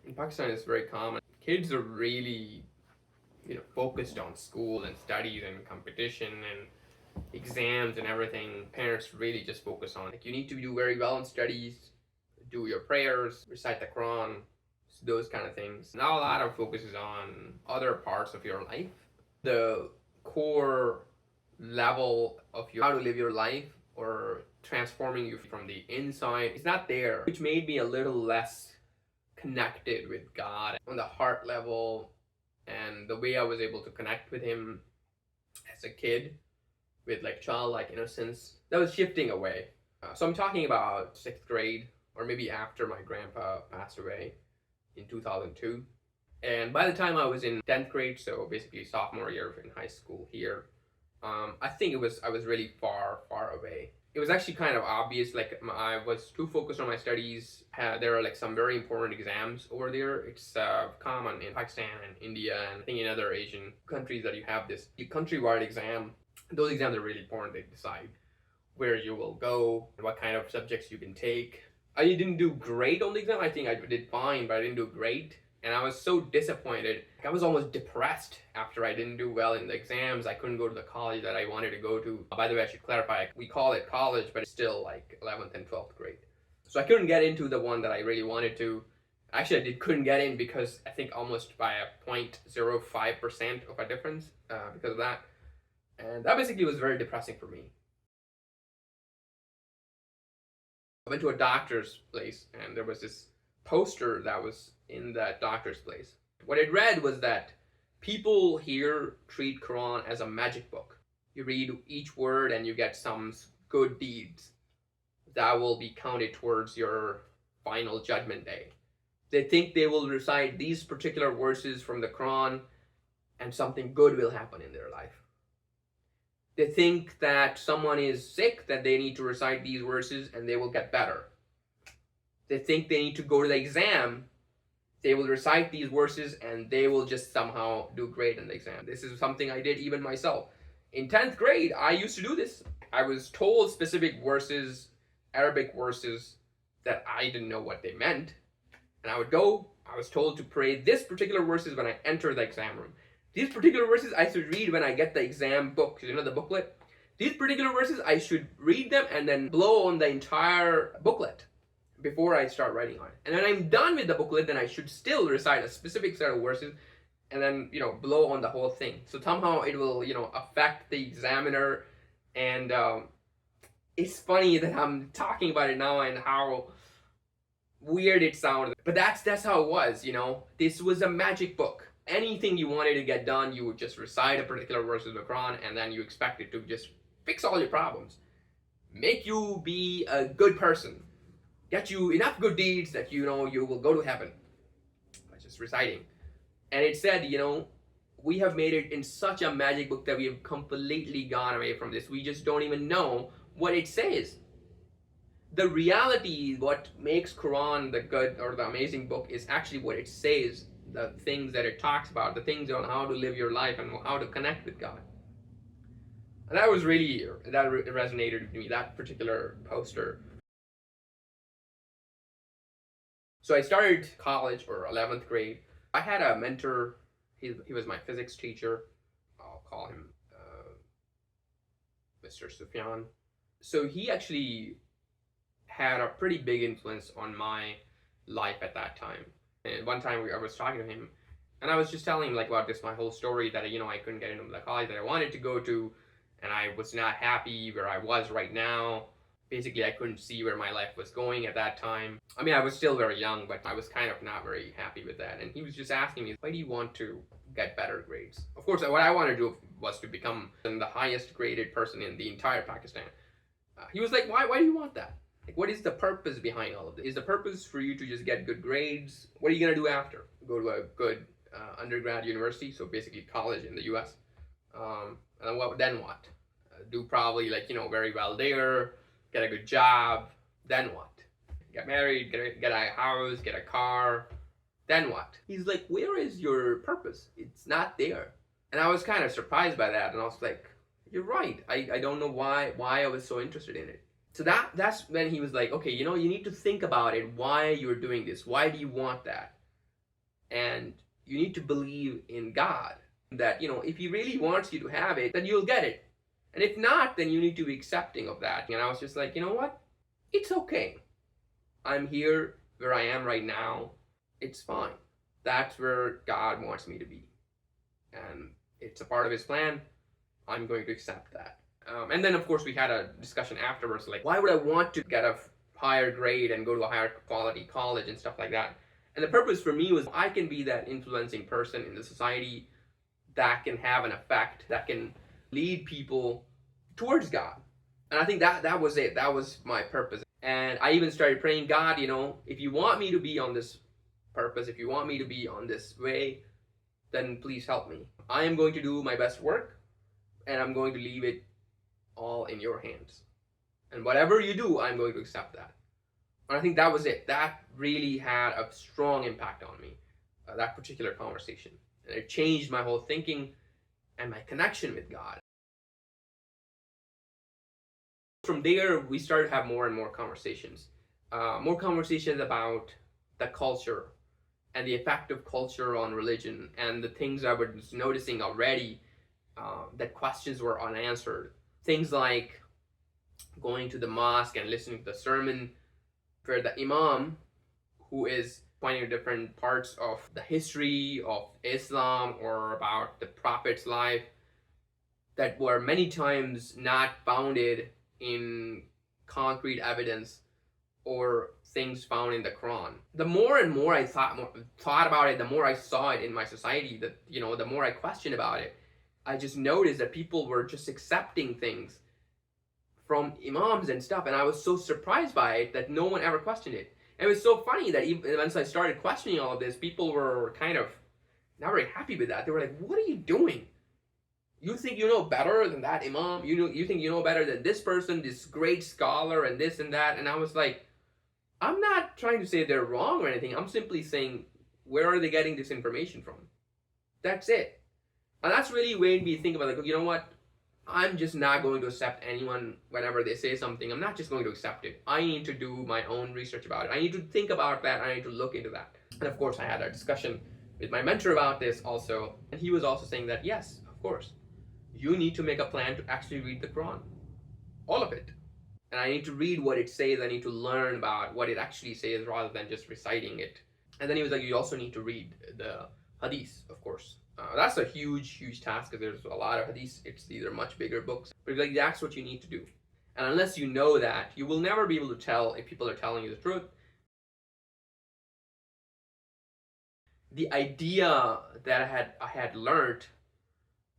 in Pakistan it's very common. Kids are really, focused on school and studies and competition and exams and everything. Parents really just focus on, like, you need to do very well in studies, do your prayers, recite the Quran, those kind of things. Now a lot of focus is on other parts of your life. The core level of how to live your life or transforming you from the inside is not there, which made me a little less connected with God on the heart level, and the way I was able to connect with Him as a kid with like childlike innocence, that was shifting away. So I'm talking about sixth grade, or maybe after my grandpa passed away in 2002. And by the time I was in 10th grade, so basically sophomore year in high school here, I think I was really far away. It was actually kind of obvious, like I was too focused on my studies. There are like some very important exams over there. It's common in Pakistan and India and I think in other Asian countries that you have this countrywide exam. Those exams are really important. They decide where you will go, what kind of subjects you can take. I didn't do great on the exam. I think I did fine, but I didn't do great. And I was so disappointed. I was almost depressed after I didn't do well in the exams. I couldn't go to the college that I wanted to go to. By the way, I should clarify, we call it college, but it's still like 11th and 12th grade. So I couldn't get into the one that I really wanted to. Actually, couldn't get in because I think almost by a 0.05% of a difference because of that. And that basically was very depressing for me. I went to a doctor's place and there was this poster that was in that doctor's place. What it read was that people here treat Quran as a magic book. You read each word and you get some good deeds that will be counted towards your final judgment day. They think they will recite these particular verses from the Quran and something good will happen in their life. They think that someone is sick, that they need to recite these verses and they will get better. They think they need to go to the exam, they will recite these verses and they will just somehow do great in the exam. This is something I did even myself. In 10th grade, I used to do this. I was told specific verses, Arabic verses, that I didn't know what they meant. And I would go, I was told to pray this particular verses when I enter the exam room. These particular verses I should read when I get the exam book, the booklet. These particular verses I should read them and then blow on the entire booklet before I start writing on it. And when I'm done with the booklet, then I should still recite a specific set of verses and then, blow on the whole thing. So somehow it will, affect the examiner. And it's funny that I'm talking about it now and how weird it sounds. But that's how it was, This was a magic book. Anything you wanted to get done, you would just recite a particular verse of the Quran and then you expect it to just fix all your problems. Make you be a good person. Get you enough good deeds that you will go to heaven by just reciting. And it said, we have made it in such a magic book that we have completely gone away from this. We just don't even know what it says. The reality, what makes Quran the good or the amazing book is actually what it says, the things that it talks about, the things on how to live your life and how to connect with God. And that was really, that resonated with me, that particular poster. So I started college or 11th grade. I had a mentor. He was my physics teacher. I'll call him Mr. Sufyan. So he actually had a pretty big influence on my life at that time. And one time I was talking to him and I was just telling him like about my whole story that, I couldn't get into the college that I wanted to go to and I was not happy where I was right now. Basically, I couldn't see where my life was going at that time. I mean, I was still very young, but I was kind of not very happy with that. And he was just asking me, why do you want to get better grades? Of course, what I wanted to do was to become the highest graded person in the entire Pakistan. He was like, why do you want that? Like, what is the purpose behind all of this? Is the purpose for you to just get good grades? What are you going to do after? Go to a good undergrad university, so basically college in the US. And then what? Do probably very well there, get a good job, then what? Get married, get a house, get a car, then what? He's like, where is your purpose? It's not there. And I was kind of surprised by that, and I was like, you're right. I don't know why I was so interested in it. So that's when he was like, okay, you need to think about it, why you're doing this. Why do you want that? And you need to believe in God that, if He really wants you to have it, then you'll get it. And if not, then you need to be accepting of that. And I was just like, you know what? It's okay. I'm here where I am right now. It's fine. That's where God wants me to be. And it's a part of His plan. I'm going to accept that. And then, of course, we had a discussion afterwards, like, why would I want to get a higher grade and go to a higher quality college and stuff like that? And the purpose for me was I can be that influencing person in the society that can have an effect, that can lead people towards God. And I think that was it. That was my purpose. And I even started praying, God, if you want me to be on this purpose, if you want me to be on this way, then please help me. I am going to do my best work, and I'm going to leave it all in your hands. And whatever you do, I'm going to accept that. And I think that was it. That really had a strong impact on me, that particular conversation. And it changed my whole thinking and my connection with God. From there, we started to have more and more conversations. More conversations about the culture and the effect of culture on religion, and the things I was noticing already, that questions were unanswered. Things like going to the mosque and listening to the sermon where the imam, who is pointing to different parts of the history of Islam or about the Prophet's life that were many times not founded in concrete evidence or things found in the Quran. The more and more I thought about it, the more I saw it in my society, that the more I questioned about it, I just noticed that people were just accepting things from imams and stuff, and I was so surprised by it that no one ever questioned it. And it was so funny that even once I started questioning all of this, people were kind of not very happy with that. They were like, "What are you doing? You think you know better than that imam? You think you know better than this person, this great scholar, and this and that?" And I was like, I'm not trying to say they're wrong or anything. I'm simply saying, where are they getting this information from? That's it. And that's really made me think about, like, you know what? I'm just not going to accept anyone whenever they say something. I'm not just going to accept it. I need to do my own research about it. I need to think about that. I need to look into that. And of course, I had a discussion with my mentor about this also. And he was also saying that, yes, of course, you need to make a plan to actually read the Quran. All of it. And I need to read what it says. I need to learn about what it actually says rather than just reciting it. And then he was like, you also need to read the hadith, of course. That's a huge task because there's a lot of hadiths. These are much bigger books. But like, that's what you need to do. And unless you know that, you will never be able to tell if people are telling you the truth. The idea that I had learned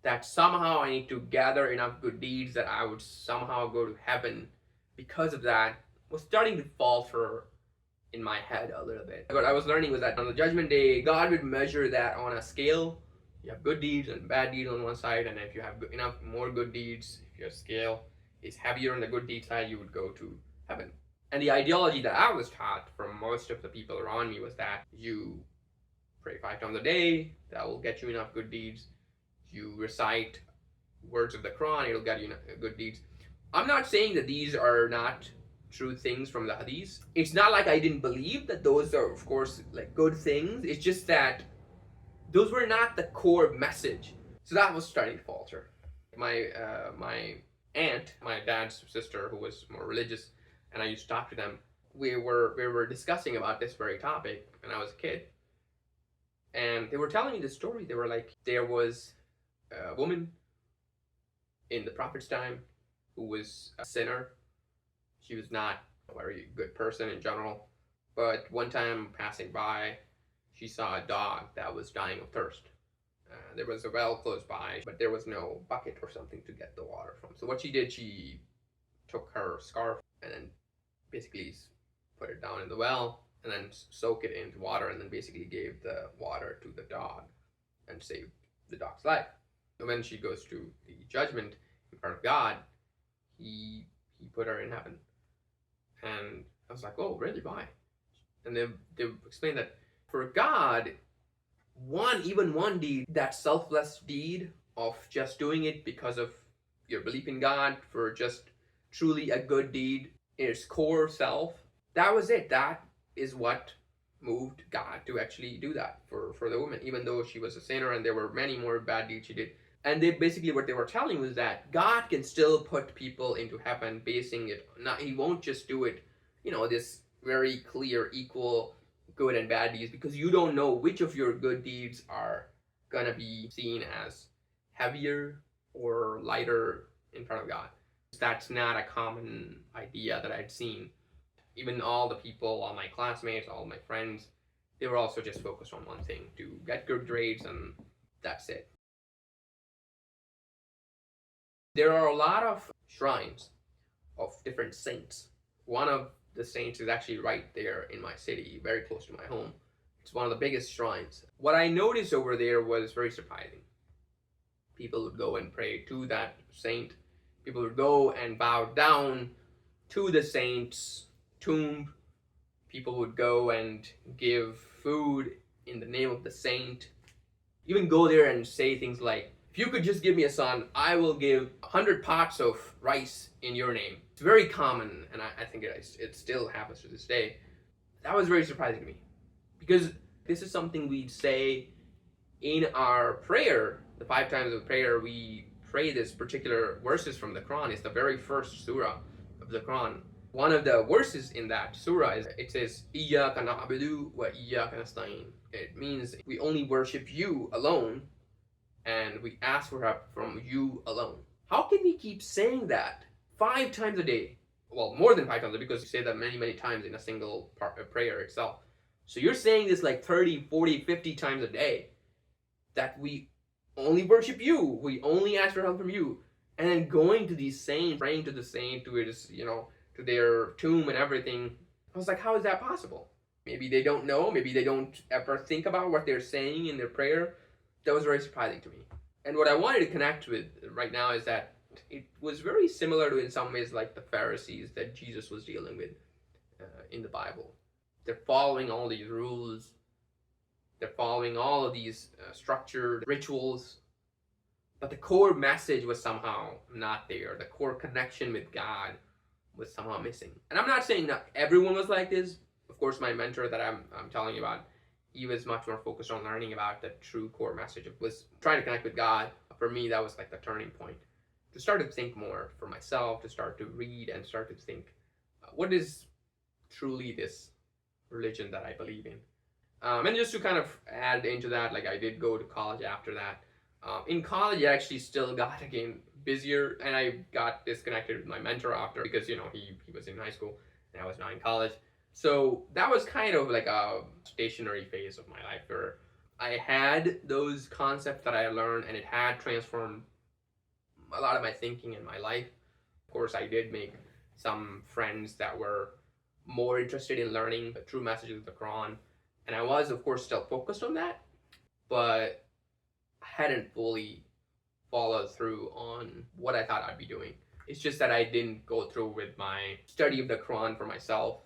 that somehow I need to gather enough good deeds that I would somehow go to heaven because of that was starting to falter in my head a little bit. What I was learning was that on the judgment day, God would measure that on a scale. You have good deeds and bad deeds on one side, and if you have enough more good deeds, if your scale is heavier on the good deed side, you would go to heaven. And the ideology that I was taught from most of the people around me was that you pray 5 times a day, that will get you enough good deeds. You recite words of the Quran, it'll get you good deeds. I'm not saying that these are not true things from the hadiths. It's not like I didn't believe that those are, of course, like good things. It's just that those were not the core message. So that was starting to falter. My aunt, my dad's sister, who was more religious, and I used to talk to them, we were discussing about this very topic when I was a kid. And they were telling me this story. They were like, there was a woman in the Prophet's time who was a sinner. She was not a very good person in general. But one time passing by, she saw a dog that was dying of thirst. There was a well close by, but there was no bucket or something to get the water from. So what she did, she took her scarf and then basically put it down in the well and then soak it into water and then basically gave the water to the dog and saved the dog's life. And when she goes to the judgment in front of God, he put her in heaven. And I was like, oh, really? Why? And they explained that for God, even one deed, that selfless deed of just doing it because of your belief in God, for just truly a good deed in its core self, that was it. That is what moved God to actually do that for the woman, even though she was a sinner and there were many more bad deeds she did. And they basically what they were telling was that God can still put people into heaven, basing it not he won't just do it, this very clear equal good and bad deeds, because you don't know which of your good deeds are gonna be seen as heavier or lighter in front of God. That's not a common idea that I'd seen. Even all the people, all my classmates, all my friends, they were also just focused on one thing, to get good grades, and that's it. There are a lot of shrines of different saints. One of the saints is actually right there in my city, very close to my home. It's one of the biggest shrines. What I noticed over there was very surprising. People would go and pray to that saint. People would go and bow down to the saint's tomb. People would go and give food in the name of the saint. Even go there and say things like, if you could just give me a son, I will give 100 pots of rice in your name. It's very common, and I think it still happens to this day. That was very surprising to me, because this is something we say in our prayer. The 5 times of prayer, we pray this particular verses from the Quran. It's the very first surah of the Quran. One of the verses in that surah it says, Iyyaka na'budu wa iyyaka nasta'in. It means we only worship you alone, and we ask for help from you alone. How can we keep saying that 5 times a day? Well, more than 5 times, because you say that many, many times in a single prayer itself. So you're saying this like 30, 40, 50 times a day, that we only worship you, we only ask for help from you, and then going to these saints, praying to the saint, to his, to their tomb and everything. I was like, how is that possible? Maybe they don't know, maybe they don't ever think about what they're saying in their prayer. That was very surprising to me. And what I wanted to connect with right now is that it was very similar to, in some ways, like the Pharisees that Jesus was dealing with in the Bible. They're following all these rules. They're following all of these structured rituals. But the core message was somehow not there. The core connection with God was somehow missing. And I'm not saying that everyone was like this. Of course, my mentor that I'm telling you about, he was much more focused on learning about the true core message. It was trying to connect with God. For me, that was like the turning point. To start to think more for myself, to start to read and start to think, what is truly this religion that I believe in? And just to kind of add into that, like I did go to college after that. In college, I actually still got, again, busier, and I got disconnected with my mentor after, because, he was in high school and I was not in college. So that was kind of like a stationary phase of my life where I had those concepts that I learned, and it had transformed a lot of my thinking in my life. Of course, I did make some friends that were more interested in learning the true messages of the Quran, and I was, of course, still focused on that, but I hadn't fully followed through on what I thought I'd be doing. It's just that I didn't go through with my study of the Quran for myself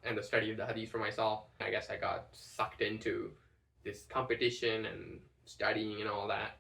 and the study of the Hadith for myself. I guess I got sucked into this competition and studying and all that.